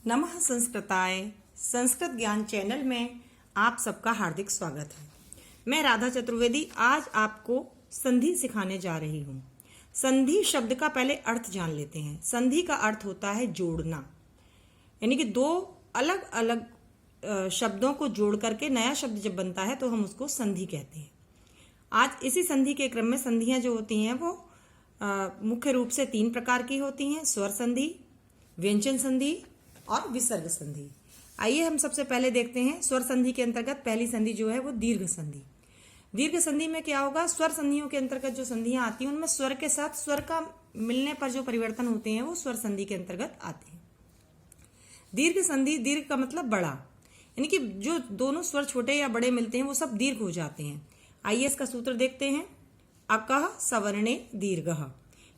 नमः संस्कृताय संस्कृत ज्ञान चैनल में आप सबका हार्दिक स्वागत है। मैं राधा चतुर्वेदी आज आपको संधि सिखाने जा रही हूँ। संधि शब्द का पहले अर्थ जान लेते हैं। संधि का अर्थ होता है जोड़ना, यानी कि दो अलग अलग शब्दों को जोड़ करके नया शब्द जब बनता है तो हम उसको संधि कहते हैं। आज इसी संधि के क्रम में संधियां जो होती हैं वो मुख्य रूप से 3 प्रकार की होती हैं: स्वर संधि, व्यंजन संधि और विसर्ग संधि। आइए हम सबसे पहले देखते हैं स्वर संधि के अंतर्गत पहली संधि जो है वो दीर्घ संधि। दीर्घ संधि में क्या होगा, स्वर संधियों के अंतर्गत जो संधियां आती हैं उनमें स्वर के साथ स्वर का मिलने पर जो परिवर्तन होते हैं वो स्वर संधि के अंतर्गत आते हैं। दीर्घ संधि, दीर्घ का मतलब बड़ा, यानी कि जो दोनों स्वर छोटे या बड़े मिलते हैं वो सब दीर्घ हो जाते हैं। आइए इसका सूत्र देखते हैं। अकः सवर्णे दीर्घः,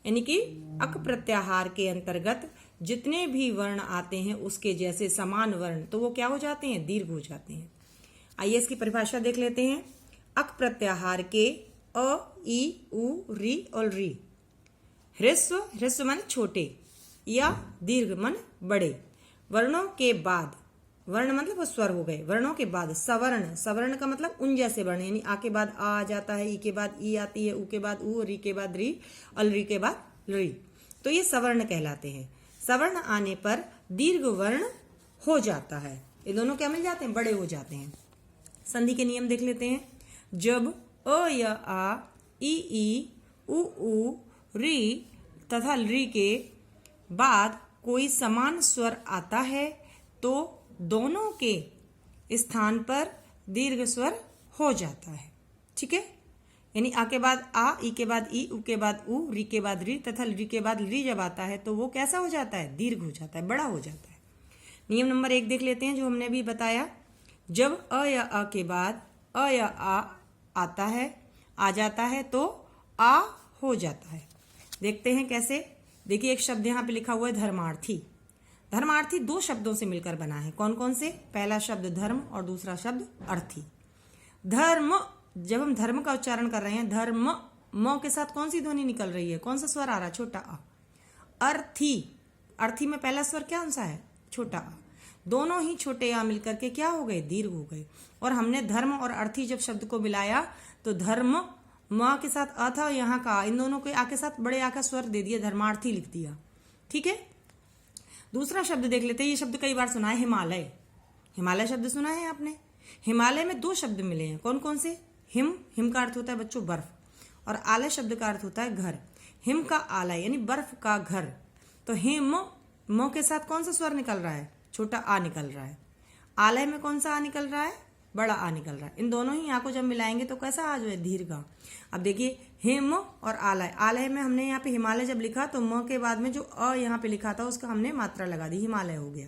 यानी कि अक प्रत्याहार के अंतर्गत जितने भी वर्ण आते हैं उसके जैसे समान वर्ण तो वो क्या हो जाते हैं, दीर्घ हो जाते हैं। आइए इसकी परिभाषा देख लेते हैं। अक प्रत्याहार के अ, ई, उ, री और री, ह्रस्व, ह्रस्व माने छोटे, या दीर्घ मन बड़े, वर्णों के बाद, वर्ण मतलब वो स्वर हो गए, वर्णों के बाद सवर्ण, सवर्ण का मतलब उन जैसे वर्ण, यानी आ के बाद आ जाता है, ई के बाद ई आती है, उ के बाद उ, री के बाद री, और री के बाद री, तो ये सवर्ण कहलाते हैं। सवर्ण आने पर दीर्घ वर्ण हो जाता है, ये दोनों क्या मिल जाते हैं, बड़े हो जाते हैं। संधि के नियम देख लेते हैं। जब अ या आ, ई, उ, री तथा री के बाद कोई समान स्वर आता है तो दोनों के स्थान पर दीर्घ स्वर हो जाता है। ठीक है, यानी आ के बाद आ, ई के बाद ई, उ के बाद उ, री के बाद री तथा री के बाद री जब आता है तो वो कैसा हो जाता है, दीर्घ हो जाता है, बड़ा हो जाता है। नियम नंबर 1 देख लेते हैं जो हमने अभी बताया। जब अ या आ के बाद अ या आ आता है, आ जाता है तो आ हो जाता है। देखते हैं कैसे। देखिए एक शब्द यहाँ पे लिखा हुआ है धर्मार्थी। धर्मार्थी 2 शब्दों से मिलकर बना है। कौन कौन से? पहला शब्द धर्म और दूसरा शब्द अर्थी। धर्म, जब हम धर्म का उच्चारण कर रहे हैं, धर्म, म के साथ कौन सी ध्वनि निकल रही है, कौन सा स्वर आ रहा है, छोटा आ। अर्थी, अर्थी में पहला स्वर क्या सा है, छोटा आ। दोनों ही छोटे आ मिलकर के क्या हो गए, दीर्घ हो गए। और हमने धर्म और अर्थी जब शब्द को मिलाया तो धर्म म के साथ अ था, यहाँ का इन दोनों के आ के साथ बड़े आ का स्वर दे दिया, धर्मार्थी लिख दिया। ठीक है, दूसरा शब्द देख लेते हैं। ये शब्द कई बार सुना है, हिमालय। हिमालय शब्द सुना है आपने। हिमालय में 2 शब्द मिले हैं, कौन कौन से? हिम, हिम का अर्थ होता है बच्चों बर्फ, और आलय शब्द का अर्थ होता है घर। हिम का आलय यानी बर्फ का घर। तो हिम, म के साथ कौन सा स्वर निकल रहा है, छोटा आ निकल रहा है। आलय में कौन सा आ निकल रहा है, बड़ा आ निकल रहा है। इन दोनों ही आ को जब मिलाएंगे तो कैसा आ जो है, दीर्घ। अब देखिए हिम और आलय, आलय में हमने यहाँ पे हिमालय जब लिखा तो म के बाद में जो अ यहाँ पे लिखा था उसका हमने मात्रा लगा दी, हिमालय हो गया।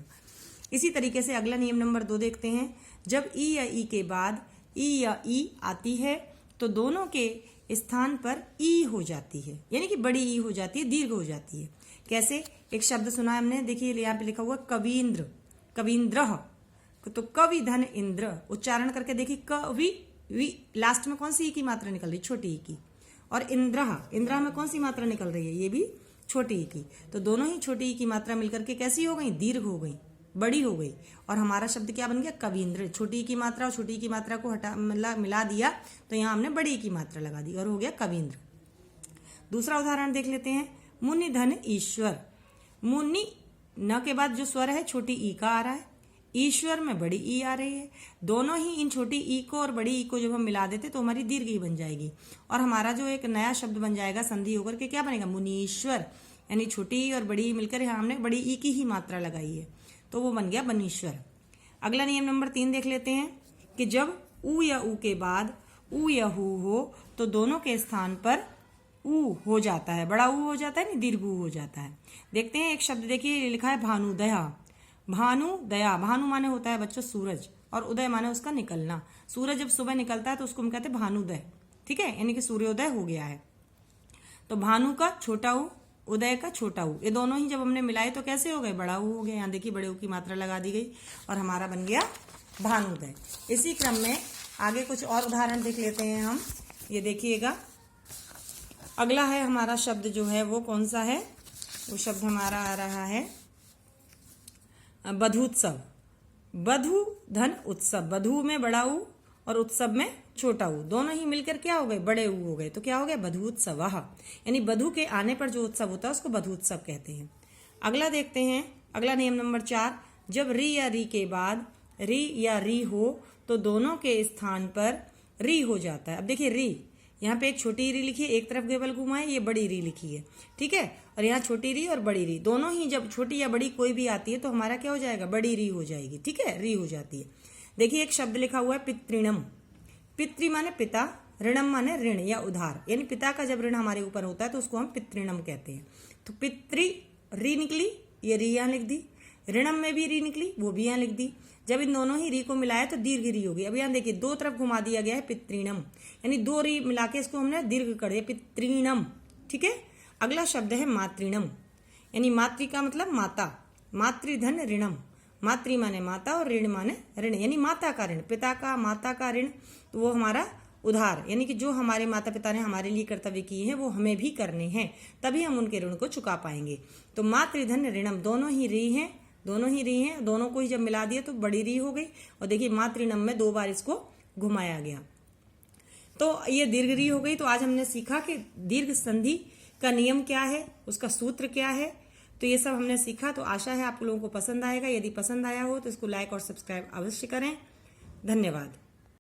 इसी तरीके से अगला नियम नंबर 2 देखते हैं। जब ई या ई के बाद ई या ई आती है तो दोनों के स्थान पर ई हो जाती है, यानी कि बड़ी ई हो जाती है, दीर्घ हो जाती है। कैसे? एक शब्द सुना है हमने, देखिए यहाँ पे लिखा हुआ कवींद्र, कवींद्र, तो कवि धन इंद्र, उच्चारण करके देखिए, कवि, वी लास्ट में कौन सी ई की मात्रा निकल रही, छोटी ई की। और इंद्र, इंद्र में कौन सी मात्रा निकल रही है, ये भी छोटी ई की। तो दोनों ही छोटी ई की मात्रा मिलकर के कैसी हो गई, दीर्घ हो गई, बड़ी हो गई। और हमारा शब्द क्या बन गया, कवींद्र। छोटी ई की मात्रा और छोटी ई की मात्रा को हटा मिला दिया तो यहाँ हमने बड़ी ई की मात्रा लगा दी और हो गया कवींद्र। दूसरा उदाहरण देख लेते हैं। मुनि धन ईश्वर। मुनि न के बाद जो स्वर है छोटी ई का आ रहा है, ईश्वर में बड़ी ई आ रही है। दोनों ही इन छोटी ई को और बड़ी ई को जब हम मिला देते तो हमारी दीर्घ ई बन जाएगी और हमारा जो एक नया शब्द बन जाएगा संधि होकर के क्या बनेगा, मुनीश्वर। यानी छोटी ई और बड़ी ई मिलकर यहाँ हमने बड़ी ई की ही मात्रा लगाई है तो वो बन गया बनीश्वर। अगला नियम नंबर 3 देख लेते हैं कि जब उ या उ के बाद उ या हु हो तो दोनों के स्थान पर ऊ हो जाता है, बड़ा ऊ हो जाता है, नहीं दीर्घ ऊ हो जाता है। देखते हैं एक शब्द देखिए लिखा है भानुदया। भानुदया, भानु माने होता है बच्चों सूरज और उदय माने उसका निकलना। सूरज जब सुबह निकलता है तो उसको हम कहते हैं भानुदय। ठीक है, यानी कि सूर्योदय हो गया है। तो भानु का छोटा ऊ, उदय का छोटा ऊ, ये दोनों ही जब हमने मिलाए तो कैसे हो गए, बड़ा ऊ हो गया। यहाँ देखिए बड़े ऊ की मात्रा लगा दी गई और हमारा बन गया भानुदय। इसी क्रम में आगे कुछ और उदाहरण देख लेते हैं हम। ये देखिएगा अगला है हमारा शब्द जो है वो कौन सा है, वो शब्द हमारा आ रहा है बधूत्सव, बधु धन उत्सव, बधु में बड़ा ऊ और उत्सव में छोटा ऊ, दोनों ही मिलकर क्या हो गए, बड़े ऊ हो गए, तो क्या हो गया, बधूत्सव। यानी बधु के आने पर जो उत्सव होता है उसको बधूत्सव कहते हैं। अगला देखते हैं, अगला नियम नंबर 4, जब री या री के बाद री या री हो तो दोनों के स्थान पर री हो जाता है। अब देखिए री, यहाँ पे एक छोटी री लिखी है, एक तरफ केवल घुमाए, ये बड़ी री लिखी है, ठीक है, और यहाँ छोटी री और बड़ी री, दोनों ही जब छोटी या बड़ी कोई भी आती है तो हमारा क्या हो जाएगा, बड़ी री हो जाएगी, ठीक है, री हो जाती है। देखिए एक शब्द लिखा हुआ है पितृणम, पितृ माने पिता, ऋणम माने ऋण या उधार, यानी पिता का जब ऋण हमारे ऊपर होता है तो उसको हम पितृणम कहते हैं। तो पितृ री निकली, ये री यहाँ लिख दी, ऋणम में भी री निकली, वो भी यहाँ लिख दी। जब इन दोनों ही री को मिलाया तो दीर्घ री होगी। अब यहाँ देखिए दो तरफ घुमा दिया गया है पितृणम, यानी दो री मिला के इसको हमने दीर्घ कर दिया, पितृणम, ठीक है। अगला शब्द है मातृणम, यानी मातृ का मतलब माता, मातृधन ऋणम, मातृ माने माता और ऋण माने ऋण, यानी माता का ऋण, पिता का माता का ऋण, तो वो हमारा उधार, यानी कि जो हमारे माता पिता ने हमारे लिए कर्तव्य किए हैं वो हमें भी करने हैं, तभी हम उनके ऋण को चुका पाएंगे। तो मातृधन ऋणम, दोनों ही री हैं, दोनों ही री हैं, दोनों को ही जब मिला दिया तो बड़ी री हो गई। और देखिए मातृणम में 2 बार इसको घुमाया गया तो ये दीर्घ री हो गई। तो आज हमने सीखा कि दीर्घ संधि का नियम क्या है, उसका सूत्र क्या है, तो ये सब हमने सीखा। तो आशा है आप लोगों को पसंद आएगा। यदि पसंद आया हो तो इसको लाइक और सब्सक्राइब अवश्य करें। धन्यवाद।